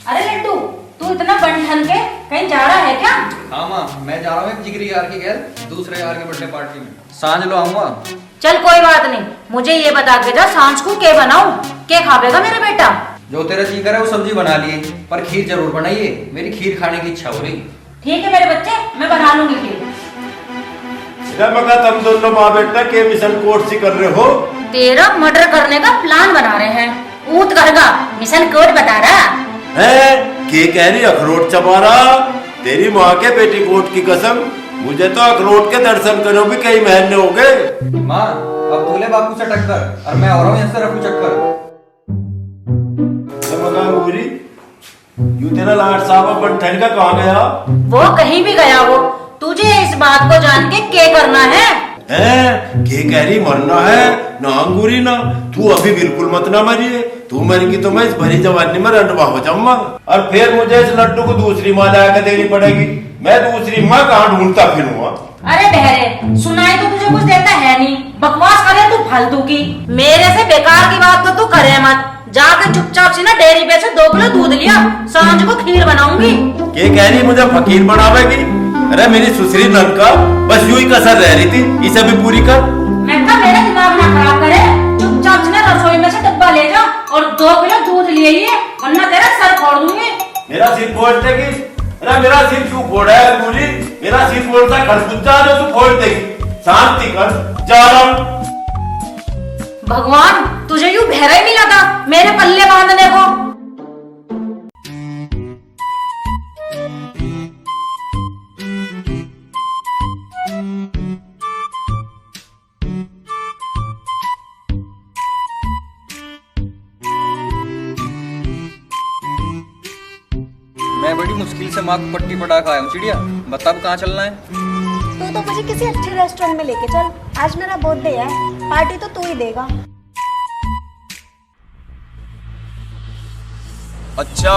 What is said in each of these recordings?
अरे लड्डू, तू इतना बन ठन के कहीं जा रहा है क्या? हाँ माँ, मैं जा रहा हूँ एक जिगरी यार की घर, दूसरे यार के बर्थडे पार्टी में। सांझ लो आऊंगा। चल कोई बात नहीं, मुझे ये बता के जा सांझ को क्या बनाऊं, क्या खावेगा मेरा बेटा? जो तेरा जी करे वो सब्जी बना लिए, पर खीर जरूर बनाइए, मेरी खीर खाने की इच्छा हो रही। ठीक है मेरे बच्चे, मैं बना लूंगी खीर। मका तुम दोनों माँ बेटा के मिशन कोर्स ही कर रहे हो? तेरा मर्डर करने का प्लान बना रहे हैं। ऊत करगा मिशन कोड बता रहा है के कह रही अखरोट चबा रहा? तेरी माँ के बेटी कोट की कसम, मुझे तो अखरोट के दर्शन करो भी कई महीने हो गए। माँ अब तू ले बापू से टक्कर और मैं और हूँ यहाँ से रफू चक्कर। यू तेरा लाड साहब बन ठन का कहाँ गया? वो कहीं भी गया हो, तुझे इस बात को जान के क्या करना है? के कह रही मरना है ना अंगूरी ना, तू अभी बिल्कुल मत ना मरिए, तू मरेगी तो मैं इस भरी जवानी में रंडवा हो जाऊंगा और फिर मुझे इस लड्डू को दूसरी माँ ला के देनी पड़ेगी। मैं दूसरी माँ कहाँ ढूंढता फिरूंगा? अरे बहरे, सुनाई तो तुझे कुछ देता है नहीं, बकवास करे तू फालतू की। मेरे से बेकार की बात तो तू करे मत, जाकर चुपचाप से ना डेयरी पे से 2 किलो दूध लिया, सांझ को खीर बनाऊंगी। के कह रही मुझे फकीर बनावेगी? अरे मेरी सुसरी ननका बस यूं ही कसर रह रही थी, इसे भी पूरी कर। मैं कहा मेरा दिमाग ना खराब करे, चुपचाप से ना रसोई में से डब्बा ले जा और 2 किलो दूध ले आइए, वरना तेरा सर फोड़ दूंगी। मेरा सिर फोड़ देगी? अरे मेरा सिर क्यों फोड़ा है पूरी? मेरा सिर फोड़ता खरबूजा जो तू फोड़ देगी। शांति कर, जा रहा हूं। भगवान, तुझे यूं बहरा ही नहीं लगा मेरे पल्ले बांधने को। मैं बड़ी मुश्किल से माँ को पट्टी पटा के आया हूँ। चिड़िया बता अब कहाँ चलना है? तू तो मुझे किसी अच्छे रेस्टोरेंट में लेके चल, आज मेरा बर्थडे है, पार्टी तो तू ही देगा। अच्छा,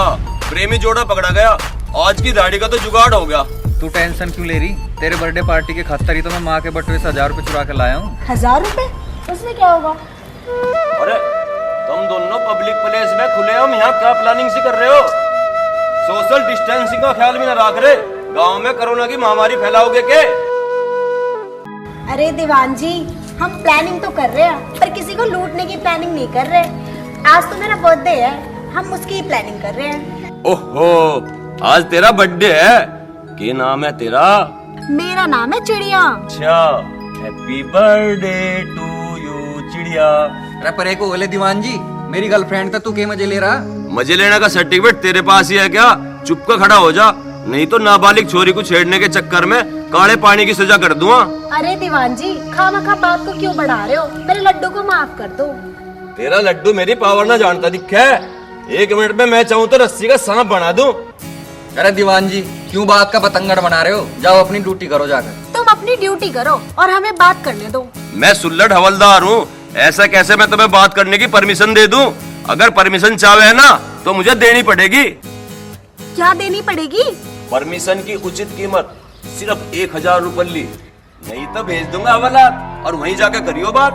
प्रेमी जोड़ा पकड़ा गया, आज की दाढ़ी का तो जुगाड़ हो गया। तू टेंशन क्यों ले रही? तेरे बर्थडे पार्टी के खातिर ही तो मैं माँ के बटुए से 1000 रुपए चुरा के लाया हूँ। 1000 रुपए? उसमें क्या होगा? अरे तुम दोनों पब्लिक प्लेस में खुले हम यहाँ क्या प्लानिंग सी कर रहे हो? सोशल डिस्टेंसिंग का ख्याल भी ना रख रहे, गांव में कोरोना की महामारी फैलाओगे के? अरे दीवान जी, हम प्लानिंग तो कर रहे हैं पर किसी को लूटने की प्लानिंग नहीं कर रहे। आज तो मेरा बर्थडे है, हम उसकी ही प्लानिंग कर रहे हैं। ओहो, आज तेरा बर्थडे है? क्या नाम है तेरा? मेरा नाम है चिड़िया। अच्छा, हैप्पी बर्थडे टू यू चिड़िया। अरे पर एक बोले दीवान जी, मेरी गर्लफ्रेंड का तू क्या मजे ले रहा? मजे लेने का सर्टिफिकेट तेरे पास ही है क्या? चुप कर खड़ा हो जा, नहीं तो नाबालिग छोरी को छेड़ने के चक्कर में काले पानी की सजा कर दूंगा। अरे दीवान जी, खामखा बात को क्यों बढ़ा रहे हो? मेरे लड्डू को माफ कर दो। तेरा लड्डू मेरी पावर ना जानता दिखा है, 1 मिनट में मैं चाहूँ तो रस्सी का सांप बना दूं। अरे दीवान जी, क्यों बात का पतंगड़ बना रहे हो? जाओ अपनी ड्यूटी करो जाकर। तुम अपनी ड्यूटी करो और हमें बात करने दो। मैं सुल्लड़ हवलदार हूँ, ऐसा कैसे मैं तुम्हें बात करने की परमिशन दे दूं? अगर परमिशन चाहे है ना तो मुझे देनी पड़ेगी। क्या देनी पड़ेगी? परमिशन की उचित कीमत सिर्फ 1000 रुपए ली, नहीं तो भेज दूंगा हवालात और वहीं जाकर करियो बात।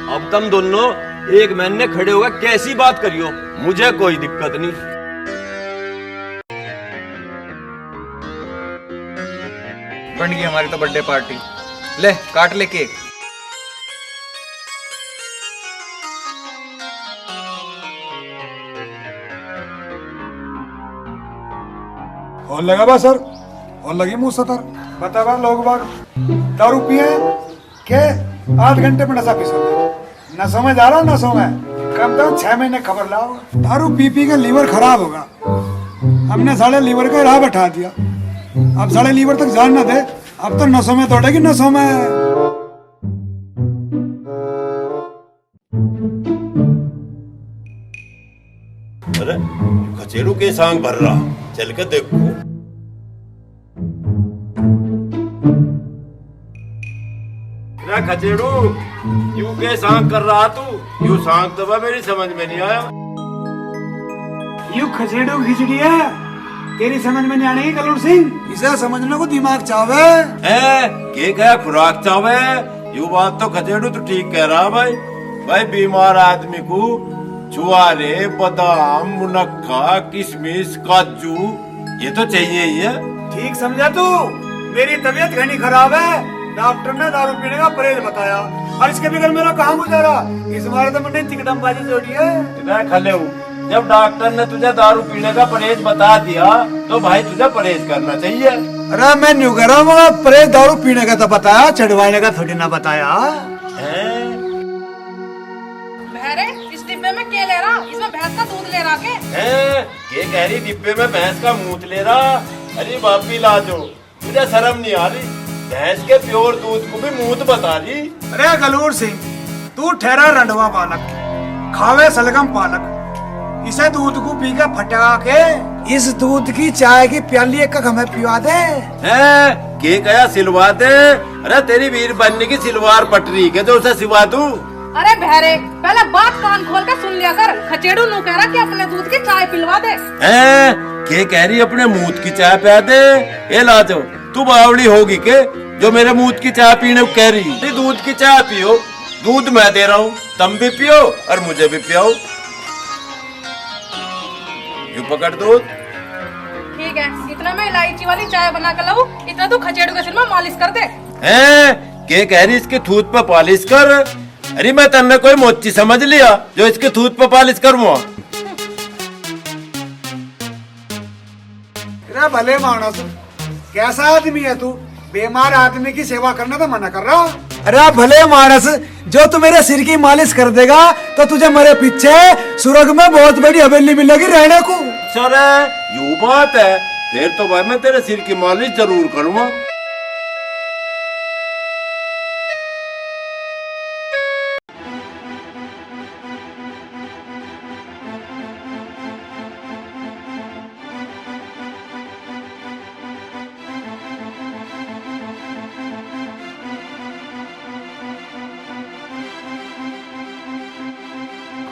अब तुम दोनों एक महीने खड़े होकर कैसी बात करियो, मुझे कोई दिक्कत नहीं। बन गई हमारी तो बर्थडे पार्टी। ले काट ले केक। और लगा बा सर, और लगी मुंह सतर। बता बा लोग बाग दारू पिए के 8 घंटे में नशा पिसो, नशों में जा रहा, नशों में कम तो 6 महीने खबर लाओ। दारू पी पी के लीवर खराब होगा, हमने साढ़े लीवर का राह बैठा दिया, अब साढ़े लीवर तक जान न दे, अब तो नसों में दौड़ेगी, नसों में। अरे खचेड़ू के सांग भर रहा, चल के देखो। खचेड़ू यूं के सांग कर रहा तू? यूं सांग तो मेरी समझ में नहीं आया। यू खचेड़ू खिचड़ी है, तेरी समझ में नहीं आने की कलूर सिंह, इसे समझने को दिमाग चावे है के क्या खुराक चावे। यू बात तो खचेड़ू तो ठीक कह रहा भाई। भाई बीमार आदमी को छुआरे, बादाम, मुनक्का, किशमिश, काजू ये तो चाहिए ही है। ठीक समझा तू। मेरी तबीयत घनी खराब है, डॉक्टर ने दारू पीने का परहेज बताया और इसके बगैर मेरा कहाँ गुजारा। इस बार तो मैंने चिकटमबाजी जोड़ी है। खले हूँ, जब डॉक्टर ने तुझे दारू पीने का परहेज बता दिया तो भाई तुझे परहेज करना चाहिए। अरे मैं न्यू कह रहा हूँ, परहेज दारू पीने का तो बताया, चढ़वाने का थोड़ी ना बताया। अरे इस डिब्बे में क्या ले रहा? इसमें भैंस का दूध ले रहा के? के कह रही डिब्बे में भैंस का मूत ले रहा? अरे बापी लाजो, तुझे शर्म नहीं आ रही? भैंस के प्योर दूध को भी मूत बता रही। अरे गलूर सिंह, तू ठहरा रंडवा बालक, खावे सलगम पालक। इसे दूध को पी के फटका के इस दूध की चाय की प्याली एक हमें पिवा दे। के कया सिलवा दे? अरे तेरी वीर बनने की सिलवार पटरी के जो उसे सिवा दूं। अरे बहरे, पहले बात कान खोल के सुन लिया कर। खचेड़ू नू कह रहा कि अपने दूध की चाय पिलवा दे। के कह रही अपने मूत की चाय पिला दे? ये लाजो, तू बावली होगी के जो मेरे मूत की चाय पीने को कह रही? दूध की चाय पियो, दूध मैं दे रहा हूँ, तुम भी पियो और मुझे भी पियाओ। यू पकड़ दूध। ठीक है, इतना मैं इलायची वाली चाय बना कर लाऊं, इतना तू खचेड़ू के सिर में मालिश कर दे। के कह रही इसके थूत पे पॉलिश कर? अरे मैं तन्ने कोई मोची समझ लिया जो इसके थूत पे पॉलिश करूँ? भले मानस, कैसा आदमी है तू? बीमार आदमी की सेवा करना तो मना कर रहा। अरे भले मानस, जो तू मेरे सिर की मालिश कर देगा तो तुझे मेरे पीछे स्वर्ग में बहुत बड़ी हवेली मिलेगी रहने को। सर यू बात है, फिर तो भाई मैं तेरे सिर की मालिश जरूर करूँगा।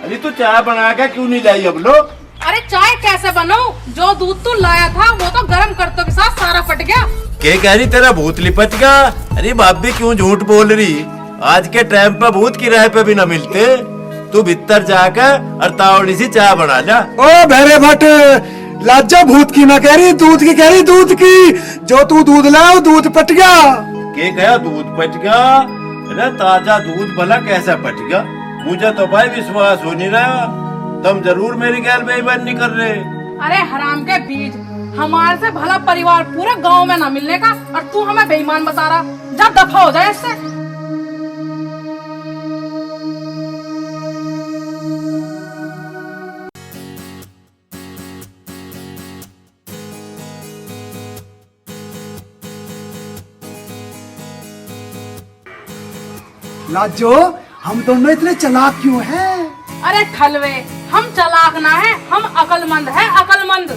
अरे तू चाय बना के क्यों नहीं लाई अब लो? अरे चाय कैसे बनाऊं? जो दूध तू लाया था वो तो गर्म करतों के साथ सारा फट गया। के कह रही तेरा भूत लिपट गया? अरे भाभी क्यों झूठ बोल रही? आज के टाइम पे भूत किराए पे भी न मिलते। तू भीतर जाकर और तावड़ी सी चाय बना जा। ओ भैरे भट्ट, लाजा भूत की ना कह रही, दूध की कह रही, दूध की। जो तू दूध लाया दूध पट गया। के कहा दूध पट गया? अरे ताजा दूध भला कैसा पट गया? मुझे तो भाई विश्वास हो नहीं रहा, तुम जरूर मेरी गैर बेईमानी कर रहे। अरे हराम के बीज, हमारे से भला परिवार पूरे गांव में ना मिलने का और तू हमें बेईमान बता रहा। जा दफा हो जाए इससे। लाजो, हम दोनों इतने चालाक क्यों हैं? अरे ठलवे, हम चालाक ना है, हम अकलमंद है, अकलमंद।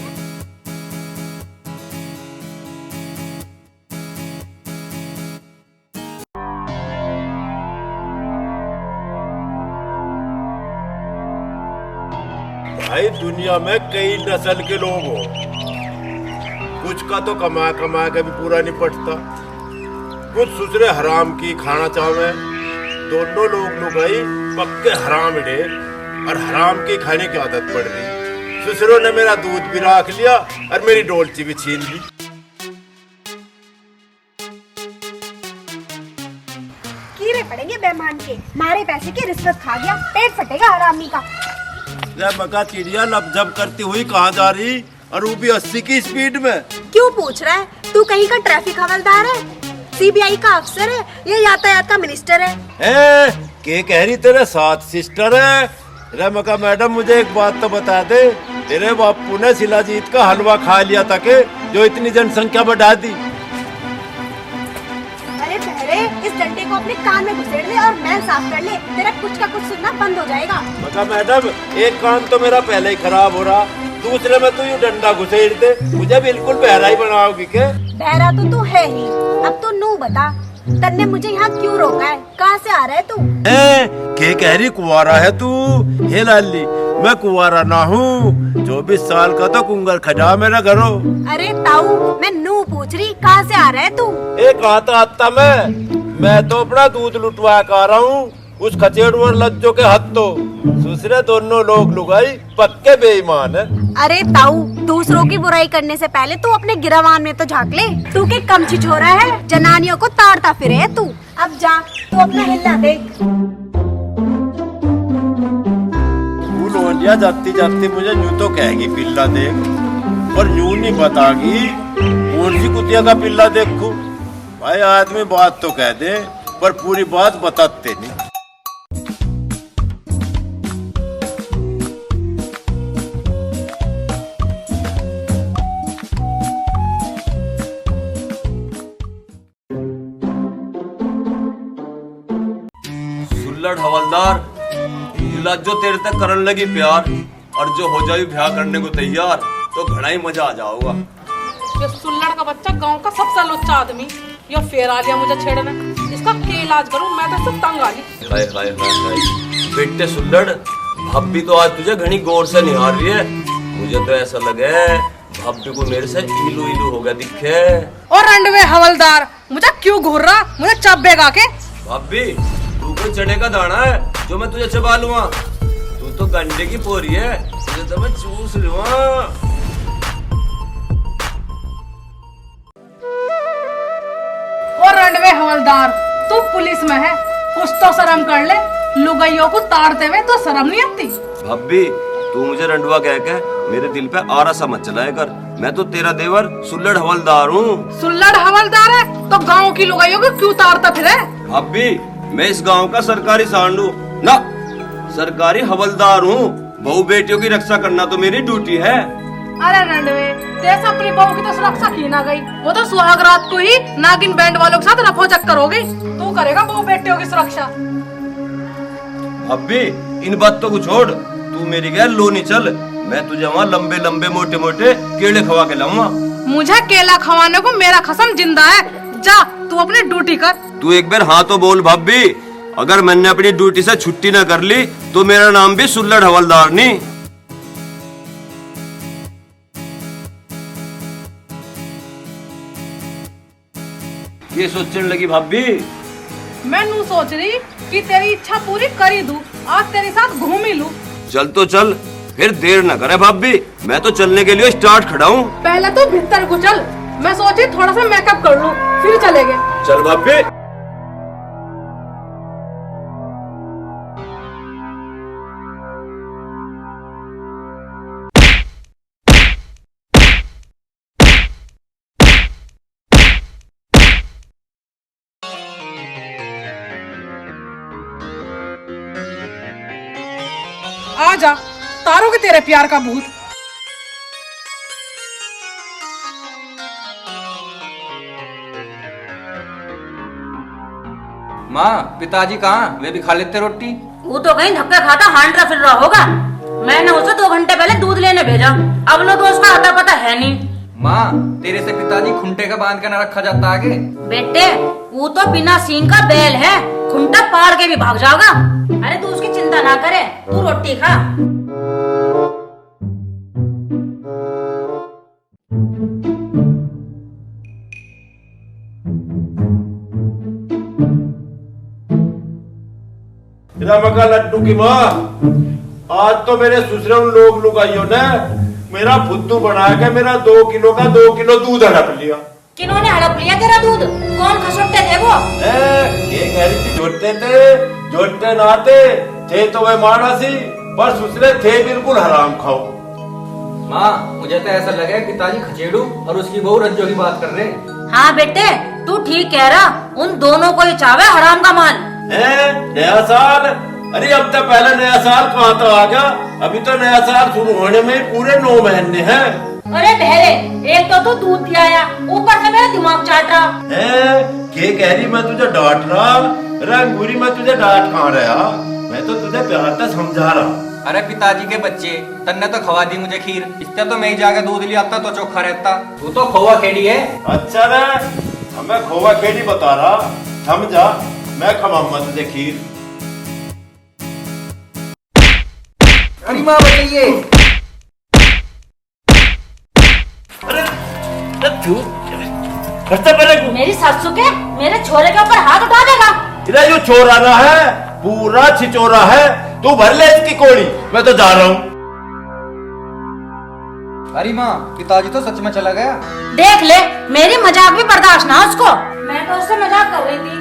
भाई दुनिया में कई नस्ल के लोग हो, कुछ का तो कमा कमा के भी पूरा नहीं पटता, कुछ दूसरे हराम की खाना चाहे। दोनों लोग लुगाई पक्के हराम डे और हराम की खाने की आदत पड़ रही। ससुरों ने मेरा दूध भी राख लिया और मेरी डोलची भी छीन ली। कीड़े पड़ेंगे बेईमान के, मारे पैसे की रिश्वत खा गया, पेट फटेगा हरामी का। मका चिड़िया लपझप करती हुई कहाँ जा रही, और वो भी 80 की स्पीड में? क्यों पूछ रहा है? तू कहीं का ट्रैफिक हवलदार है, सीबीआई का अफसर है, ये यातायात का मिनिस्टर है? के कह रही तेरे साथ सिस्टर है? रमका मैडम मुझे एक बात तो बता दे, तेरे बापू ने शिलाजीत का हलवा खा लिया था के जो इतनी जनसंख्या बढ़ा दी? अरे बहरे, इस डंडे को अपने कान में घुसेड़ ले और मैं साफ कर ले, तेरा कुछ का कुछ सुनना बंद हो जाएगा। मका मैडम, एक कान तो मेरा पहले ही खराब हो रहा, दूसरे में तू ये डंडा घुसेड़ दे, मुझे बिल्कुल बहरा ही बनाओगी के? बहरा तो तू है ही। अब तू नू बता, तन्ने मुझे यहाँ क्यों रोका है? कहाँ से आ रहा है तू? के कह रही कुंवारा है तू? हे लाली, मैं कुंवारा ना हूँ। 24 साल का तो कुंगर खजा मेरा घरो। अरे ताऊ, मैं नू पूछ रही, कहाँ से आ रहा है तू? एक आता मैं तो अपना दूध लुटवा कर आ रहा हूँ उस खचेड़ू और लज्जो के हत्थों। दूसरे दोनों लोग लुगाई पक्के बेईमान है। अरे ताऊ, दूसरों की बुराई करने से पहले तू अपने गिरावान में तो झांक ले। तू के कम छिछोरा है, जनानियों को ताड़ता फिरे है तू। अब जा, तू अपना हिलना देख। लोंडिया जाती जाती मुझे यूं तो कहेगी पिल्ला देख, और यूं नहीं बतागी कौन सी कुतिया का पिल्ला देखूं। भाई आदमी बात तो कह दे पर पूरी बात बताते नहीं। सुल्लड़ हवलदार, जो तेरे तक करन लगी प्यार और जो हो जाए ब्याह करने को तैयार, तो घना ही मजा आ जाओगा। ये सुल्लड़ का बच्चा गांव का सबसे लुच्चा आदमी, ये फेर आ लिया मुझे छेड़ने। इसका क्या इलाज करूं? मैं तो सब तंग आ गई। हाय हाय हाय हाय बेटे सुल्लड़, भाभी तो आज तुझे घनी गौर से निहार रही है। मुझे तो ऐसा लगे भाभी को मेरे से इलू इलू हो गया दिखे। और रंडवे हवलदार, मुझे क्यों घूर रहा? मुझे चब्बेगा के? भाभी तू कोई चने का दाना है जो मैं तुझे चबा लूंगा? तू तो गंडे की पोरी है, तुझे तो मैं चूस लूंगा। और रंडवे हवलदार, तू पुलिस में है, कुछ तो शर्म कर ले। लुगाइयों को ताड़ते हुए तो शर्म नहीं आती? भाभी तू मुझे रंडवा कह के मेरे दिल पे आरा सा मत चलाया कर। मैं तो तेरा देवर सुल्लड़ हवलदार हूँ। सुल्लड़ हवलदार है तो गांव की लुगाइयों को क्यों ताड़ता फिरे? भाभी मैं इस गांव का सरकारी सांडू ना सरकारी हवलदार हूँ। बहू बेटियों की रक्षा करना तो मेरी ड्यूटी है। अरे रंडवे, तेरे अपनी बहू की तो सुरक्षा की ना गई, वो तो सुहाग रात को ही नागिन बैंड वालों के साथ रफो चक्कर हो गई। तू करेगा बहू बेटियों की सुरक्षा? भाभी इन बातों को छोड़, तू मेरी गैर लोनी चल। मैं तुझे वहाँ लंबे लंबे मोटे मोटे केले खवा के लाऊंगा। मुझे केला खवाने को मेरा खसम जिंदा है। जा तू अपनी ड्यूटी कर। तू एक बार हाँ तो बोल भाभी, अगर मैंने अपनी ड्यूटी से छुट्टी न कर ली तो मेरा नाम भी सुल्लड़ हवलदार नहीं। ये सोचने लगी भाभी? मैं नू सोच रही कि तेरी इच्छा पूरी करी दूं, आज तेरे साथ घूम ही लूं। चल तो चल, फिर देर न करे भाभी, मैं तो चलने के लिए स्टार्ट खड़ा हूँ। पहले तो भीतर को चल, मैं सोची थोड़ा सा मेकअप कर लूं, फिर चलेंगे। चल भाभी। आजा, तारों के तेरे प्यार का भूत। माँ पिताजी कहाँ? वे भी खा लेते रोटी। वो तो कहीं धक्का खाता हांडरा फिर रहा होगा। मैंने उसे 2 घंटे पहले दूध लेने भेजा, अब लो तो उसका आता पता है नहीं। माँ तेरे से पिताजी खुंटे का बांध के न रखा जाता आगे। बेटे वो तो बिना सींग का बैल है, खुंटा पाड़ के भी भाग जाएगा। अरे तू उसकी चिंता ना करे, तू रोटी खा। रमका लड्डू की माँ, आज तो मेरे ससुरे उन लोग आइयो ने मेरा फुद्दू बना के मेरा 2 किलो का 2 किलो दूध हड़प लिया। किन्होंने हड़प लिया तेरा दूध? कौन खसोटे थे वो? ये कह रही थी जोटे थे, जोटे नाते थे तो वे मानसी, पर ससुरे थे बिल्कुल हराम खाओ। माँ मुझे तो ऐसा लगे पिताजी खचेड़ू और उसकी बहू रज्जो की बात कर रहे। हाँ बेटे तू ठीक कह रहा, उन दोनों को ही चावे हराम का माल। नया साल? अरे अब तक पहले नया साल कहाँ तो आ गया, अभी तो नया साल शुरू होने में पूरे 9 महीने हैं। अरे बहरे, एक तो तू दूध पियाया, ऊपर से मेरा दिमाग चाट रहा है। के कह रही मैं तुझे डांट रहा? रंगूरी मैं तुझे डांट कहाँ रहा, मैं तो तुझे प्यार से समझा रहा। अरे पिताजी के बच्चे, तन्ने तो खवा दी मुझे खीर, इससे तो मैं ही जाके दूध ले आता तो चोखा रहता। तू तो खोवा खेड़ी है। अच्छा रे, हमें खोवा खेड़ी बता रहा, थम जा, मैं खवाऊंगा तुझे खीर। अरे माँ बताइए। तू करता पहले मेरी सासू के मेरे छोरे के ऊपर हाथ उठा देगा। इधर जो चोराना है पूरा छिचोरा है, तू भर ले इसकी कोड़ी, मैं तो जा रहा हूँ। अरे माँ पिताजी तो सच में चला गया। देख ले, मेरी मजाक भी बर्दाश्त ना उसको। मैं तो उससे मजाक कर रही थी।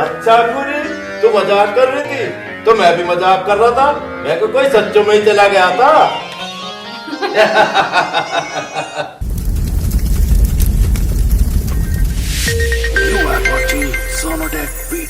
अच्छा पूरी, तू मजाक कर रही थी तो मैं भी मजाक कर रहा था। मैं को कोई सच्चों में ही चला गया था। You are watching Sonodec Beat.